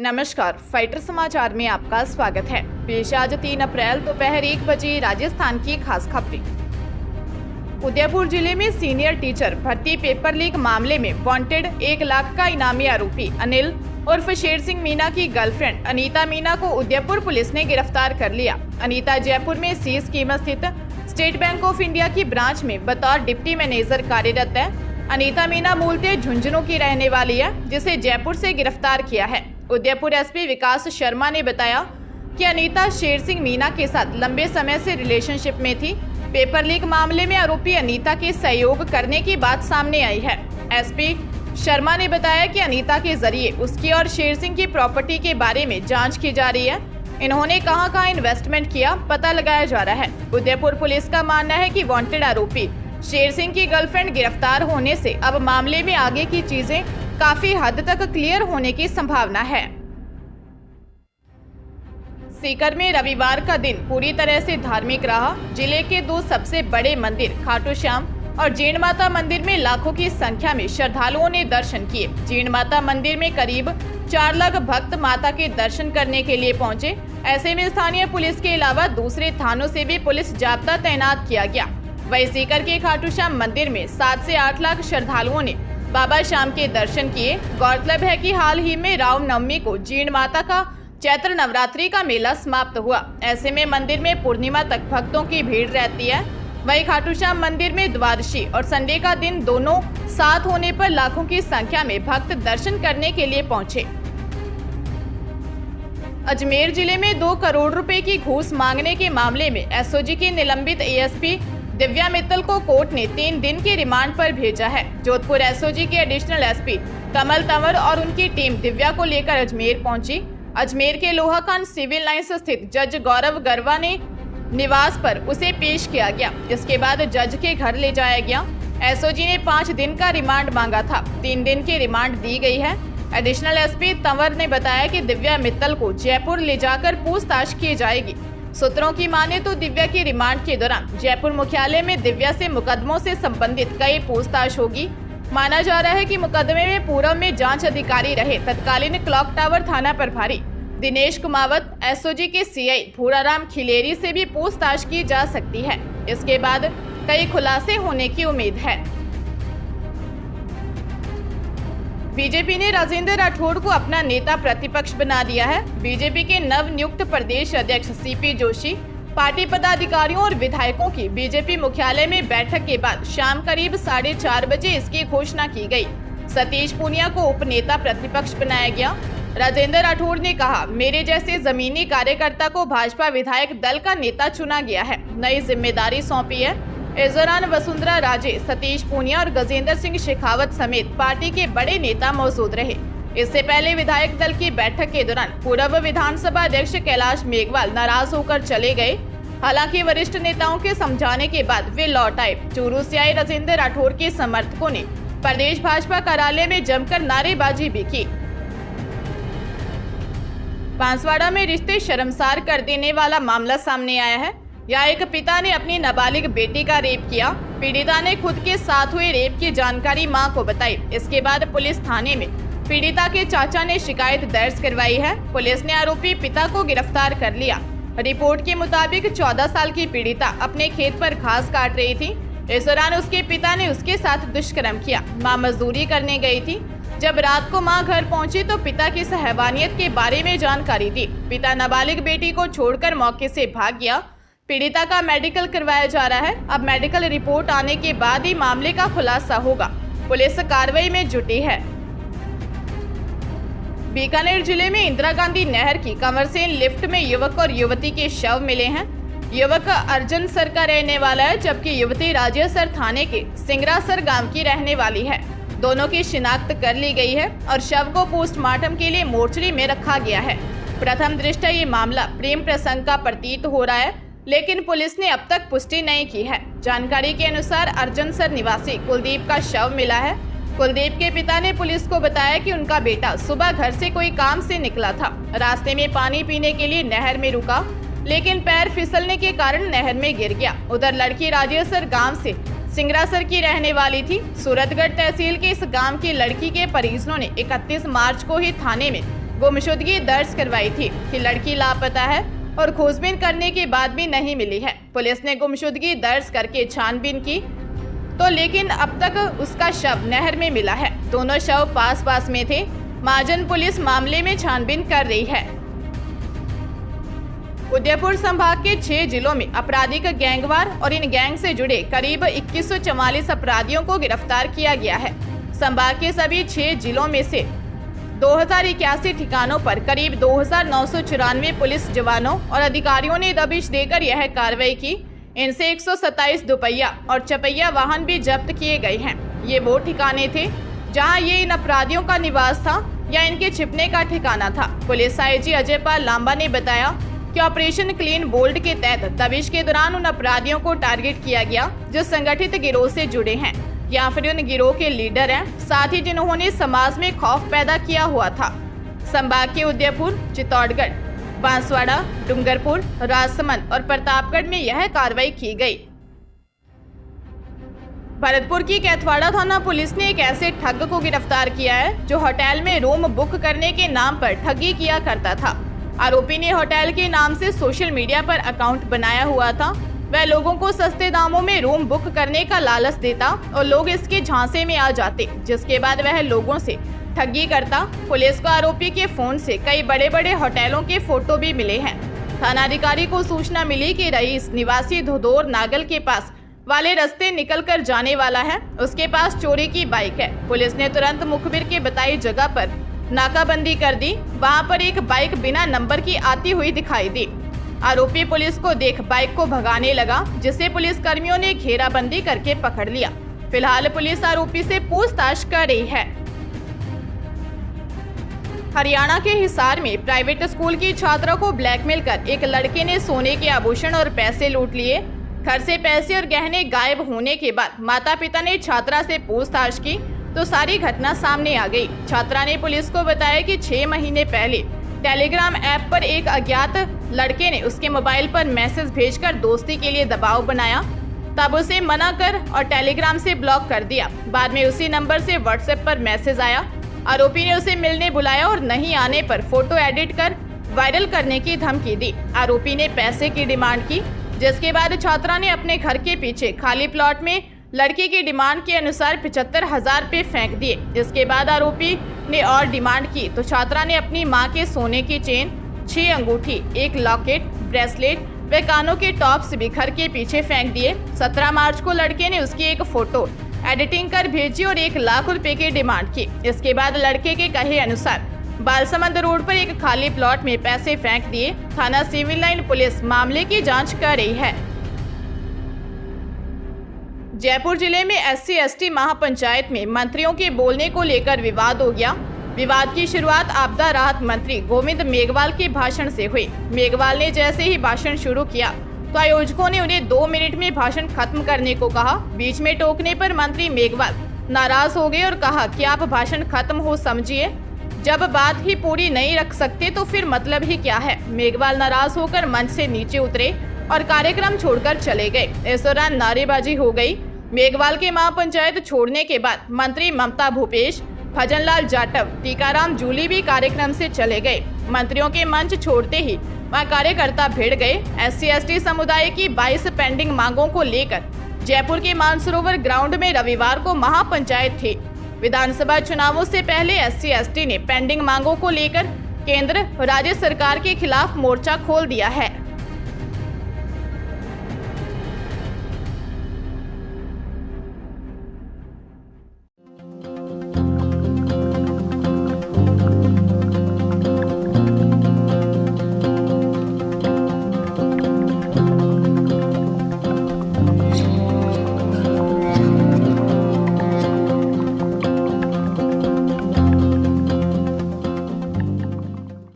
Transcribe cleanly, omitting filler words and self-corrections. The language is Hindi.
नमस्कार, फाइटर समाचार में आपका स्वागत है। पेश आज 3 अप्रैल दोपहर 1 बजे राजस्थान की खास खबरें। उदयपुर जिले में सीनियर टीचर भर्ती पेपर लीक मामले में वांटेड 1 लाख का इनामी आरोपी अनिल उर्फ शेर सिंह मीना की गर्लफ्रेंड अनीता मीना को उदयपुर पुलिस ने गिरफ्तार कर लिया। अनीता जयपुर में सी स्कीम स्थित स्टेट बैंक ऑफ इंडिया की ब्रांच में बतौर डिप्टी मैनेजर कार्यरत है। अनीता मीना मूलतः झुंझुनू की रहने वाली है, जिसे जयपुर से गिरफ्तार किया है। उदयपुर एसपी विकास शर्मा ने बताया कि अनीता शेर सिंह मीना के साथ लंबे समय से रिलेशनशिप में थी। पेपर लीक मामले में आरोपी अनीता के सहयोग करने की बात सामने आई है। एसपी शर्मा ने बताया कि अनीता के जरिए उसकी और शेर सिंह की प्रॉपर्टी के बारे में जांच की जा रही है। इन्होंने कहां इन्वेस्टमेंट किया, पता लगाया जा रहा है। उदयपुर पुलिस का मानना है कि वांटेड आरोपी शेर सिंह की गर्लफ्रेंड गिरफ्तार होने से अब मामले में आगे की चीजें काफी हद तक क्लियर होने की संभावना है। सीकर में रविवार का दिन पूरी तरह से धार्मिक रहा। जिले के 2 सबसे बड़े मंदिर खाटू श्याम और जीण माता मंदिर में लाखों की संख्या में श्रद्धालुओं ने दर्शन किए। जीण माता मंदिर में करीब 4 लाख भक्त माता के दर्शन करने के लिए पहुंचे। ऐसे में स्थानीय पुलिस के अलावा दूसरे थानों से भी पुलिस जाब्ता तैनात किया गया। वहीं सीकर के खाटू श्याम मंदिर में 7 से 8 लाख श्रद्धालुओं ने बाबा श्याम के दर्शन किए। गौरतलब है कि हाल ही में रामनवमी को जीण माता का चैत्र नवरात्रि का मेला समाप्त हुआ। ऐसे में मंदिर में पूर्णिमा तक भक्तों की भीड़ रहती है। वहीं खाटू श्याम मंदिर में द्वादशी और संडे का दिन दोनों साथ होने पर लाखों की संख्या में भक्त दर्शन करने के लिए पहुंचे। अजमेर जिले में 2 करोड़ रुपए की घूस मांगने के मामले में एसओजी की निलंबित एएसपी दिव्या मित्तल को कोर्ट ने 3 दिन के रिमांड पर भेजा है। जोधपुर एसओजी के एडिशनल एसपी कमल तंवर और उनकी टीम दिव्या को लेकर अजमेर पहुंची। अजमेर के लोहाखान सिविल लाइंस स्थित जज गौरव गरवा ने निवास पर उसे पेश किया गया। इसके बाद जज के घर ले जाया गया। एसओजी ने 5 दिन का रिमांड मांगा था, 3 दिन की रिमांड दी गई है। एडिशनल एसपी तंवर ने बताया कि दिव्या मित्तल को जयपुर ले जाकर पूछताछ की जाएगी। सूत्रों की माने तो दिव्या की रिमांड के दौरान जयपुर मुख्यालय में दिव्या से मुकदमों से संबंधित कई पूछताछ होगी। माना जा रहा है कि मुकदमे में पूर्व में जांच अधिकारी रहे तत्कालीन क्लॉक टावर थाना प्रभारी दिनेश कुमावत, एसओजी के सीआई भूराराम खिलेरी से भी पूछताछ की जा सकती है। इसके बाद कई खुलासे होने की उम्मीद है। बीजेपी ने राजेंद्र राठौड़ को अपना नेता प्रतिपक्ष बना दिया है। बीजेपी के नव नियुक्त प्रदेश अध्यक्ष सीपी जोशी, पार्टी पदाधिकारियों और विधायकों की बीजेपी मुख्यालय में बैठक के बाद शाम करीब 4:30 बजे इसकी घोषणा की गई। सतीश पूनिया को उपनेता प्रतिपक्ष बनाया गया। राजेंद्र राठौड़ ने कहा, मेरे जैसे जमीनी कार्यकर्ता को भाजपा विधायक दल का नेता चुना गया है, नई जिम्मेदारी सौंपी है। इस दौरान वसुंधरा राजे, सतीश पूनिया और गजेंद्र सिंह शेखावत समेत पार्टी के बड़े नेता मौजूद रहे। इससे पहले विधायक दल की बैठक के दौरान पूर्व विधानसभा अध्यक्ष कैलाश मेघवाल नाराज होकर चले गए। हालांकि वरिष्ठ नेताओं के समझाने के बाद वे लौट आए। चूरू से आए राजेंद्र राठौड़ के समर्थकों ने प्रदेश भाजपा कार्यालय में जमकर नारेबाजी भी की। बांसवाड़ा में रिश्ते शर्मसार कर देने वाला मामला सामने आया है। यहाँ एक पिता ने अपनी नाबालिग बेटी का रेप किया। पीड़िता ने खुद के साथ हुए रेप की जानकारी मां को बताई। इसके बाद पुलिस थाने में पीड़िता के चाचा ने शिकायत दर्ज करवाई है। पुलिस ने आरोपी पिता को गिरफ्तार कर लिया। रिपोर्ट के मुताबिक 14 साल की पीड़िता अपने खेत पर घास काट रही थी। इस दौरान उसके पिता ने उसके साथ दुष्कर्म किया। मां मजदूरी करने गई थी। जब रात को मां घर पहुंची तो पिता की सहवानियत के बारे में जानकारी दी। पिता नाबालिग बेटी को छोड़कर मौके से भाग गया। पीड़िता का मेडिकल करवाया जा रहा है। अब मेडिकल रिपोर्ट आने के बाद ही मामले का खुलासा होगा। पुलिस कार्रवाई में जुटी है। बीकानेर जिले में इंदिरा गांधी नहर की कंवरसेन लिफ्ट में युवक और युवती के शव मिले हैं। युवक अर्जनसर का रहने वाला है, जबकि युवती राजेसर थाने के सिंगरासर गांव की रहने वाली है। दोनों की शिनाख्त कर ली गई है और शव को पोस्टमार्टम के लिए मोर्चरी में रखा गया है। प्रथम दृष्टया ये मामला प्रेम प्रसंग का प्रतीत हो रहा है, लेकिन पुलिस ने अब तक पुष्टि नहीं की है। जानकारी के अनुसार अर्जनसर निवासी कुलदीप का शव मिला है। कुलदीप के पिता ने पुलिस को बताया कि उनका बेटा सुबह घर से कोई काम से निकला था। रास्ते में पानी पीने के लिए नहर में रुका, लेकिन पैर फिसलने के कारण नहर में गिर गया। उधर लड़की राजेसर गांव से सिंगरासर की रहने वाली थी। सूरतगढ़ तहसील के इस गांव की लड़की के परिजनों ने 31 मार्च को ही थाने में गुमशुदगी दर्ज करवाई थी कि लड़की लापता है और खोजबीन करने के बाद भी नहीं मिली है। पुलिस ने गुमशुदगी दर्ज करके छानबीन की तो लेकिन अब तक उसका शव नहर में मिला है। दोनों शव पास पास में थे। महाजन पुलिस मामले में छानबीन कर रही है। उदयपुर संभाग के 6 जिलों में आपराधिक गैंगवार और इन गैंग से जुड़े करीब 2144 अपराधियों को गिरफ्तार किया गया है। संभाग के सभी 6 जिलों में से 2081 ठिकानों पर करीब 2994 पुलिस जवानों और अधिकारियों ने दबिश देकर यह कार्रवाई की। इनसे 127 दुपहिया और चपहिया वाहन भी जब्त किए गए हैं। ये वो ठिकाने थे जहां ये इन अपराधियों का निवास था या इनके छिपने का ठिकाना था। पुलिस आईजी अजय पाल लांबा ने बताया कि ऑपरेशन क्लीन बोल्ट के तहत दबिश के दौरान उन अपराधियों को टारगेट किया गया जो संगठित गिरोह से जुड़े हैं या फिर उन गिरोह के लीडर हैं, साथ ही जिन्होंने समाज में खौफ पैदा किया हुआ था। संभाग के उदयपुर, चित्तौड़गढ़, बांसवाड़ा, डूंगरपुर, राजसमंद और प्रतापगढ़ में यह कार्रवाई की गई। भरतपुर की कैथवाड़ा थाना पुलिस ने एक ऐसे ठग को गिरफ्तार किया है जो होटल में रूम बुक करने के नाम पर ठगी किया करता था। आरोपी ने होटल के नाम से सोशल मीडिया पर अकाउंट बनाया हुआ था। वह लोगों को सस्ते दामों में रूम बुक करने का लालच देता और लोग इसके झांसे में आ जाते, जिसके बाद वह लोगों से ठगी करता। पुलिस को आरोपी के फोन से कई बड़े बड़े होटलों के फोटो भी मिले हैं। थानाधिकारी को सूचना मिली कि रईस निवासी धोदौर नागल के पास वाले रास्ते निकल कर जाने वाला है, उसके पास चोरी की बाइक है। पुलिस ने तुरंत मुखबिर के बताई जगह पर नाकाबंदी कर दी। वहां पर एक बाइक बिना नंबर की आती हुई दिखाई दी। आरोपी पुलिस को देख बाइक को भगाने लगा, जिसे पुलिस कर्मियों ने घेराबंदी करके पकड़ लिया। फिलहाल पुलिस आरोपी से पूछताछ कर रही है। हरियाणा के हिसार में प्राइवेट स्कूल की छात्रा को ब्लैकमेल कर एक लड़के ने सोने के आभूषण और पैसे लूट लिए। घर से पैसे और गहने गायब होने के बाद माता पिता ने छात्रा से पूछताछ की तो सारी घटना सामने आ गई। छात्रा ने पुलिस को बताया कि 6 महीने पहले टेलीग्राम ऐप पर एक अज्ञात लड़के ने उसके मोबाइल पर मैसेज भेजकर दोस्ती के लिए दबाव बनाया, तब उसे मना कर और टेलीग्राम से ब्लॉक कर दिया। बाद में उसी नंबर से व्हाट्सएप पर मैसेज आया। आरोपी ने उसे मिलने बुलाया और नहीं आने पर फोटो एडिट कर वायरल करने की धमकी दी। आरोपी ने पैसे की डिमांड की, जिसके बाद छात्रा ने अपने घर के पीछे खाली प्लॉट में लड़की की डिमांड के अनुसार 75,000 रुपए फेंक दिए। इसके बाद आरोपी ने और डिमांड की तो छात्रा ने अपनी मां के सोने की चेन, 6 अंगूठी, 1 लॉकेट, ब्रेसलेट व कानों के टॉप्स भी घर के पीछे फेंक दिए। 17 मार्च को लड़के ने उसकी एक फोटो एडिटिंग कर भेजी और 1 लाख रुपए की डिमांड की। इसके बाद लड़के के कहे अनुसार बालसमंद रोड पर एक खाली प्लॉट में पैसे फेंक दिए। थाना सिविल लाइन पुलिस मामले की जांच कर रही है। जयपुर जिले में SC/ST महापंचायत में मंत्रियों के बोलने को लेकर विवाद हो गया। विवाद की शुरुआत आपदा राहत मंत्री गोविंद मेघवाल के भाषण से हुई। मेघवाल ने जैसे ही भाषण शुरू किया तो आयोजकों ने उन्हें 2 मिनट में भाषण खत्म करने को कहा। बीच में टोकने पर मंत्री मेघवाल नाराज हो गए और कहा कि आप भाषण खत्म हो समझिए, जब बात ही पूरी नहीं रख सकते तो फिर मतलब ही क्या है। मेघवाल नाराज होकर मंच से नीचे उतरे और कार्यक्रम छोड़कर चले गए। इस दौरान नारेबाजी हो गई। मेघवाल के महापंचायत छोड़ने के बाद मंत्री ममता भूपेश, भजनलाल जाटव, टीकाराम जूली भी कार्यक्रम से चले गए। मंत्रियों के मंच छोड़ते ही वहां कार्यकर्ता भिड़ गए। SC/ST समुदाय की 22 पेंडिंग मांगों को लेकर जयपुर के मानसरोवर ग्राउंड में रविवार को महापंचायत थी। विधानसभा चुनावों से पहले SC/ST ने पेंडिंग मांगों को लेकर केंद्र और राज्य सरकार के खिलाफ मोर्चा खोल दिया है।